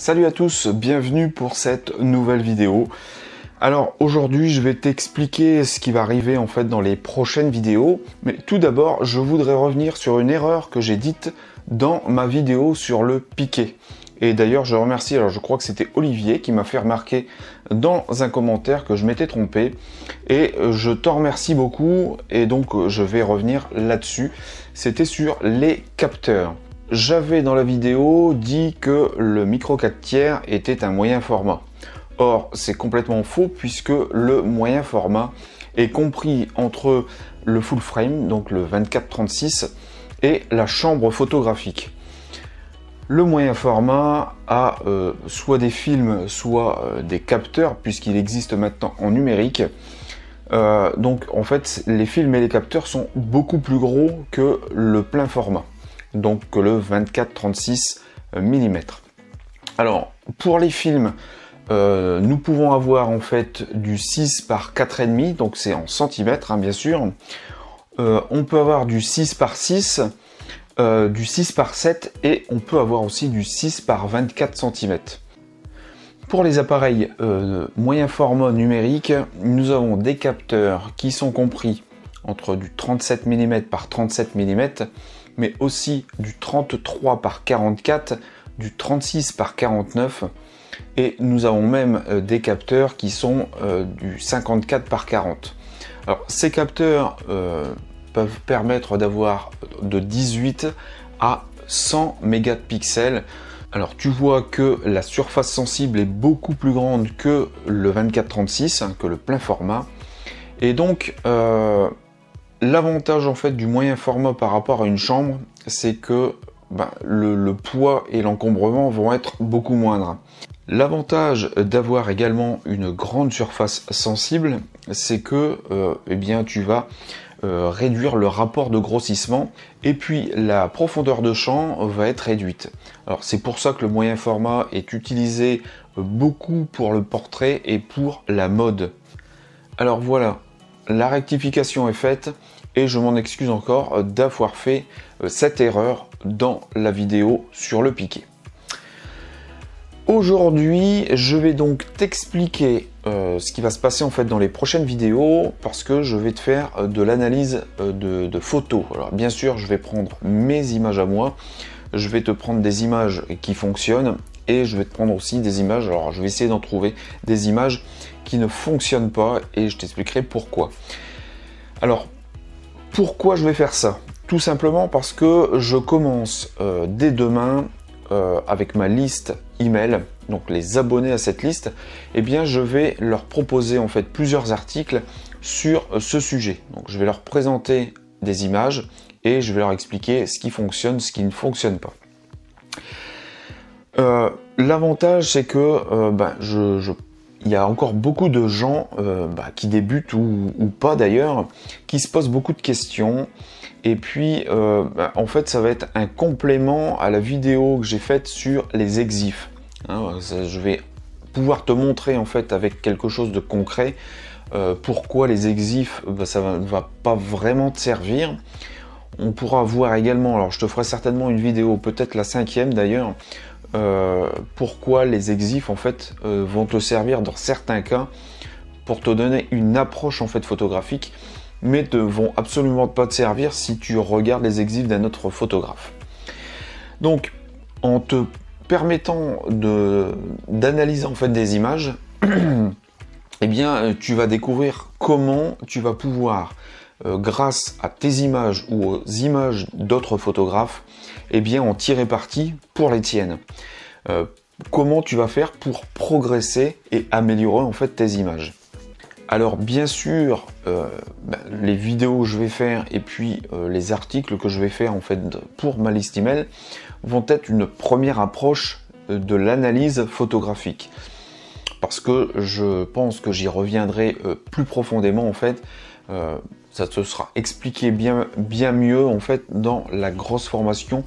Salut à tous, bienvenue pour cette nouvelle vidéo. Alors aujourd'hui je vais t'expliquer ce qui va arriver en fait dans les prochaines vidéos. Mais tout d'abord je voudrais revenir sur une erreur que j'ai dite dans ma vidéo sur le piqué. Et d'ailleurs je remercie, alors je crois que c'était Olivier qui m'a fait remarquer dans un commentaire que je m'étais trompé. Et je t'en remercie beaucoup et donc je vais revenir là-dessus. C'était sur les capteurs. J'avais dans la vidéo dit que le micro 4/3 était un moyen format. Or, c'est complètement faux puisque le moyen format est compris entre le full frame, donc le 24-36, et la chambre photographique. Le moyen format a soit des films, soit des capteurs, puisqu'il existe maintenant en numérique. Donc en fait, les films et les capteurs sont beaucoup plus gros que le plein format, donc que le 24-36 mm. Alors, pour les films, nous pouvons avoir en fait du 6 par 4,5, donc c'est en centimètres, hein, bien sûr. On peut avoir du 6 par 6, du 6 par 7 et on peut avoir aussi du 6 par 24 cm. Pour les appareils moyen format numérique, nous avons des capteurs qui sont compris entre du 37 mm par 37 mm, mais aussi du 33 par 44, du 36 par 49, et nous avons même des capteurs qui sont du 54 par 40. Alors ces capteurs peuvent permettre d'avoir de 18 à 100 mégapixels. Alors tu vois que la surface sensible est beaucoup plus grande que le 24-36, hein, que le plein format. Et donc l'avantage en fait du moyen format par rapport à une chambre, c'est que le poids et l'encombrement vont être beaucoup moindres. L'avantage d'avoir également une grande surface sensible, c'est que eh bien, tu vas réduire le rapport de grossissement et puis la profondeur de champ va être réduite. Alors c'est pour ça que le moyen format est utilisé beaucoup pour le portrait et pour la mode. Alors voilà, la rectification est faite et je m'en excuse encore d'avoir fait cette erreur dans la vidéo sur le piqué. Aujourd'hui, je vais donc t'expliquer ce qui va se passer en fait dans les prochaines vidéos, parce que je vais te faire de l'analyse de photos. Alors bien sûr, je vais prendre mes images à moi, je vais te prendre des images qui fonctionnent et je vais te prendre aussi des images, alors je vais essayer d'en trouver des images qui ne fonctionnent pas et je t'expliquerai pourquoi. Alors, pourquoi je vais faire ça? Tout simplement parce que je commence dès demain avec ma liste email, donc les abonnés à cette liste, eh bien je vais leur proposer en fait plusieurs articles sur ce sujet. Donc je vais leur présenter des images et je vais leur expliquer ce qui fonctionne, ce qui ne fonctionne pas. L'avantage c'est que il y a encore beaucoup de gens qui débutent ou pas d'ailleurs, qui se posent beaucoup de questions. Et puis, en fait, ça va être un complément à la vidéo que j'ai faite sur les exifs. Hein, je vais pouvoir te montrer en fait avec quelque chose de concret pourquoi les exifs, ça ne va pas vraiment te servir. On pourra voir également, alors je te ferai certainement une vidéo, peut-être la 5e d'ailleurs, pourquoi les exifs en fait vont te servir dans certains cas pour te donner une approche en fait photographique, mais ne vont absolument pas te servir si tu regardes les exifs d'un autre photographe. Donc, en te permettant d'analyser en fait des images, eh bien, tu vas découvrir comment tu vas pouvoir, grâce à tes images ou aux images d'autres photographes, eh bien, en tirer parti pour les tiennes. Comment tu vas faire pour progresser et améliorer en fait tes images. Alors bien sûr, les vidéos que je vais faire et puis les articles que je vais faire en fait pour ma liste email vont être une première approche de l'analyse photographique. Parce que je pense que j'y reviendrai plus profondément en fait. Ça te sera expliqué bien mieux en fait dans la grosse formation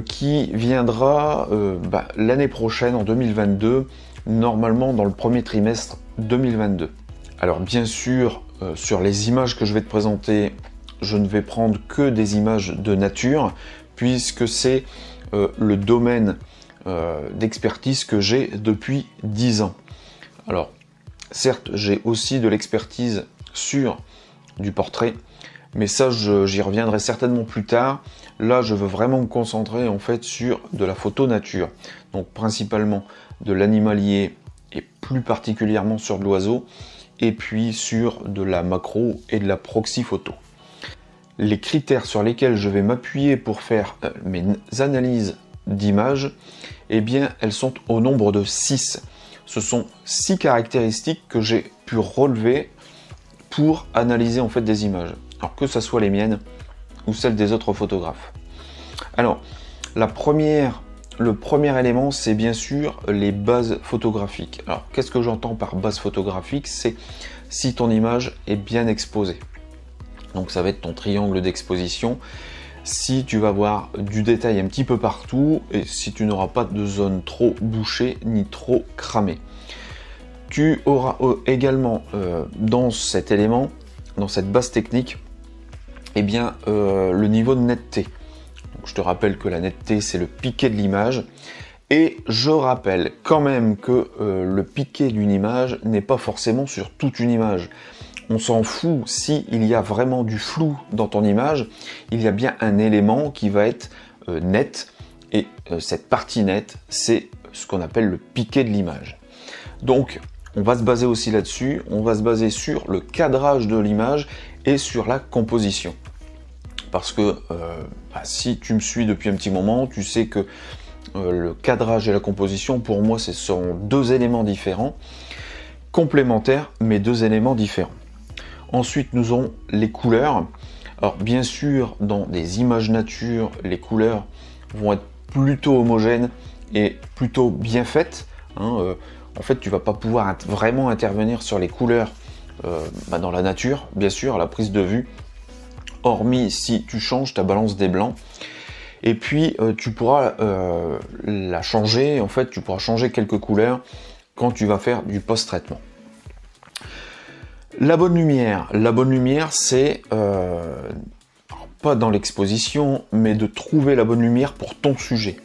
qui viendra l'année prochaine en 2022, normalement dans le premier trimestre 2022. Alors bien sûr, sur les images que je vais te présenter, je ne vais prendre que des images de nature, puisque c'est le domaine d'expertise que j'ai depuis 10 ans. Alors, certes, j'ai aussi de l'expertise sur du portrait, mais ça, j'y reviendrai certainement plus tard. Là, je veux vraiment me concentrer en fait sur de la photo nature, donc principalement de l'animalier et plus particulièrement sur de l'oiseau, et puis sur de la macro et de la proxy photo. Les critères sur lesquels je vais m'appuyer pour faire mes analyses d'images, eh bien, elles sont au nombre de 6. Ce sont 6 caractéristiques que j'ai pu relever pour analyser en fait des images. Alors que ce soit les miennes ou celles des autres photographes. Alors, le premier élément, c'est bien sûr les bases photographiques. Alors, qu'est-ce que j'entends par base photographique? C'est si ton image est bien exposée. Donc, ça va être ton triangle d'exposition. Si tu vas avoir du détail un petit peu partout et si tu n'auras pas de zone trop bouchée ni trop cramée. Tu auras également dans cet élément, dans cette base technique, eh bien, le niveau de netteté. Donc, je te rappelle que la netteté, c'est le piqué de l'image. Et je rappelle quand même que le piqué d'une image n'est pas forcément sur toute une image. On s'en fout s'il y a vraiment du flou dans ton image. Il y a bien un élément qui va être net. Et cette partie nette, c'est ce qu'on appelle le piqué de l'image. Donc, on va se baser aussi là-dessus. On va se baser sur le cadrage de l'image et sur la composition. Parce que si tu me suis depuis un petit moment, tu sais que le cadrage et la composition, pour moi, ce sont deux éléments différents, complémentaires, mais deux éléments différents. Ensuite, nous avons les couleurs. Alors, bien sûr, dans des images nature, les couleurs vont être plutôt homogènes et plutôt bien faites. En fait, tu ne vas pas pouvoir vraiment intervenir sur les couleurs dans la nature, bien sûr, à la prise de vue, hormis si tu changes ta balance des blancs. Et puis, tu pourras la changer, en fait, tu pourras changer quelques couleurs quand tu vas faire du post-traitement. La bonne lumière, c'est pas dans l'exposition, mais de trouver la bonne lumière pour ton sujet.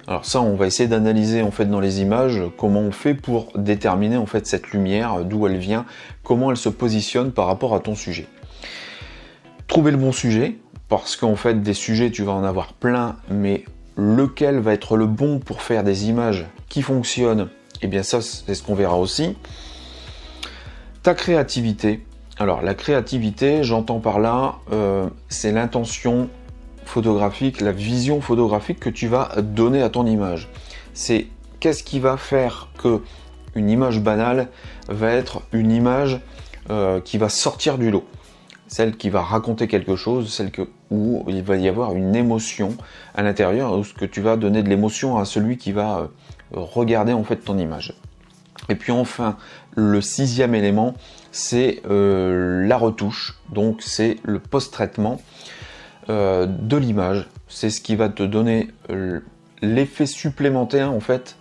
Alors ça, on va essayer d'analyser en fait dans les images comment on fait pour déterminer en fait cette lumière, d'où elle vient, comment elle se positionne par rapport à ton sujet. Trouver le bon sujet, parce qu'en fait des sujets tu vas en avoir plein, mais lequel va être le bon pour faire des images qui fonctionnent, et bien ça c'est ce qu'on verra aussi. Ta créativité. Alors la créativité, j'entends par là, c'est l'intention photographique, la vision photographique que tu vas donner à ton image. C'est qu'est-ce qui va faire que une image banale va être une image qui va sortir du lot, celle qui va raconter quelque chose, où il va y avoir une émotion à l'intérieur, où ce que tu vas donner de l'émotion à celui qui va regarder en fait ton image. Et puis enfin, le 6e élément, c'est la retouche, donc c'est le post-traitement de l'image. C'est ce qui va te donner l'effet supplémentaire en fait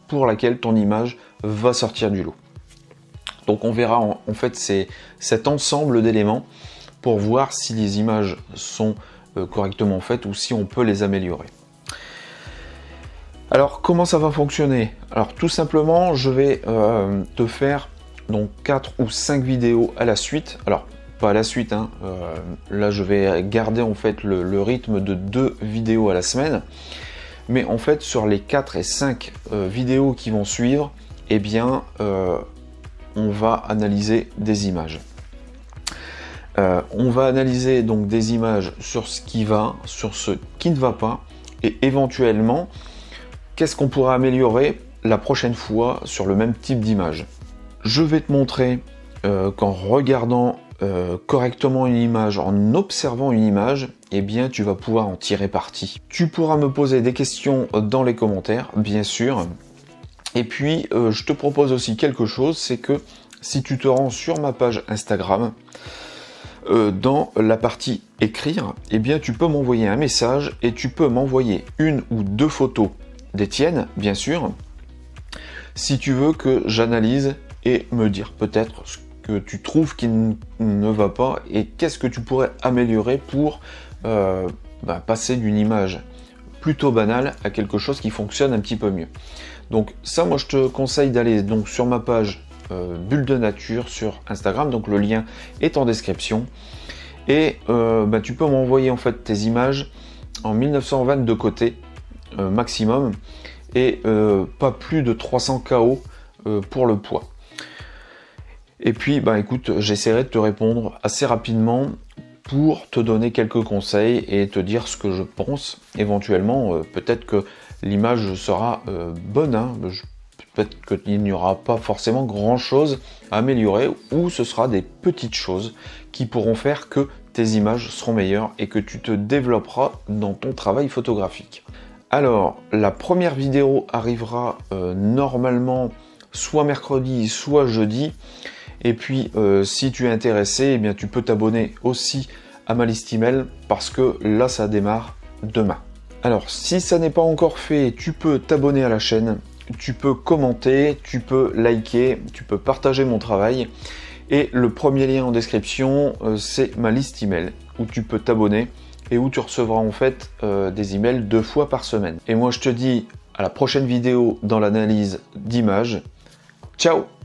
pour laquelle ton image va sortir du lot. Donc on verra en fait c'est cet ensemble d'éléments pour voir si les images sont correctement faites ou si on peut les améliorer. Alors comment ça va fonctionner? Alors tout simplement je vais te faire donc 4 ou 5 vidéos à la suite. Alors pas à la suite, là je vais garder en fait le rythme de 2 vidéos à la semaine. Mais en fait sur les 4 et 5 vidéos qui vont suivre, eh bien on va analyser des images. On va analyser donc des images sur ce qui va, sur ce qui ne va pas, et éventuellement qu'est-ce qu'on pourra améliorer la prochaine fois sur le même type d'image. Je vais te montrer qu'en regardant correctement une image, en observant une image, eh bien tu vas pouvoir en tirer parti. Tu pourras me poser des questions dans les commentaires, bien sûr. Et puis je te propose aussi quelque chose, c'est que si tu te rends sur ma page Instagram, dans la partie écrire, eh bien tu peux m'envoyer un message et tu peux m'envoyer 1 ou 2 photos des tiennes, bien sûr, si tu veux que j'analyse et me dire peut-être ce que tu trouves qui ne va pas et qu'est-ce que tu pourrais améliorer pour passer d'une image plutôt banal à quelque chose qui fonctionne un petit peu mieux. Donc ça, moi je te conseille d'aller donc sur ma page Bulle de Nature sur Instagram, donc le lien est en description, et tu peux m'envoyer en fait tes images en 1920 de côté maximum, et pas plus de 300 KO pour le poids. Et puis écoute, j'essaierai de te répondre assez rapidement pour te donner quelques conseils et te dire ce que je pense. Éventuellement, peut-être que l'image sera bonne, hein. Peut-être qu'il n'y aura pas forcément grand-chose à améliorer, ou ce sera des petites choses qui pourront faire que tes images seront meilleures et que tu te développeras dans ton travail photographique. Alors, la première vidéo arrivera normalement soit mercredi, soit jeudi. Et puis, si tu es intéressé, eh bien, tu peux t'abonner aussi à ma liste email parce que là, ça démarre demain. Alors, si ça n'est pas encore fait, tu peux t'abonner à la chaîne, tu peux commenter, tu peux liker, tu peux partager mon travail. Et le premier lien en description, c'est ma liste email où tu peux t'abonner et où tu recevras en fait des emails 2 fois par semaine. Et moi, je te dis à la prochaine vidéo dans l'analyse d'images. Ciao!